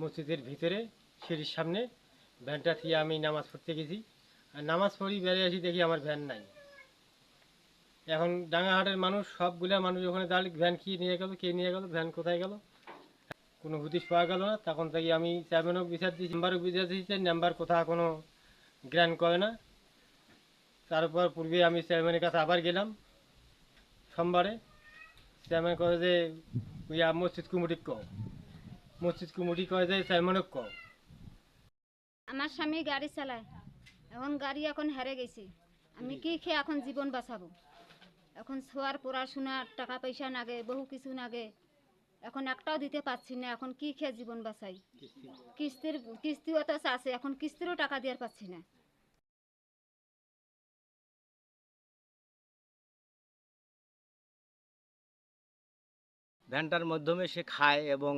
মসজিদের ভিতরে সিঁড়ির সামনে ভ্যানটা থেকে আমি নামাজ পড়তে গেছি। আর নামাজ পড়ি বেরিয়ে আসি, দেখি আমার ভ্যান নাই। এখন ডাঙ্গাহাটের মানুষ, সবগুলা মানুষ ওখানে দাঁড়িয়ে, ভ্যান কি নিয়ে গেল, কে নিয়ে গেল, ভ্যান কোথায় গেল, কোনো হুদিশ পাওয়া গেল না। তখন থেকে আমি চেয়ারম্যানও বিচার দিয়েছি, মেম্বারও বিচার দিয়েছি, মেম্বার কোথাও কোনো জ্ঞান করে না। তারপর পূর্বে আমি চেয়ারম্যানের কাছে আবার গেলাম সোমবারে। চেয়ারম্যান করে যে মসজিদ কমিটি কও, মসজিদ কমিটি কয় যে চেয়ারম্যানও কও। আমার স্বামী গাড়ি চালায়, এখন গাড়ি এখন হেরে গেছে, আমি কি খেয়ে এখন জীবন বাঁচাবো? এখন ছোয়ার পড়াশোনা, টাকা পয়সা নাগে, বহু কিছু নাগে, এখন একটাও দিতে পারছি না। এখন কি খেয়ে জীবন বাঁচাই? কিস্তিও তো আছে, এখন কিস্তিরও টাকা দিয়ে পাচ্ছি না। ভ্যানটার মাধ্যমে সে খায় এবং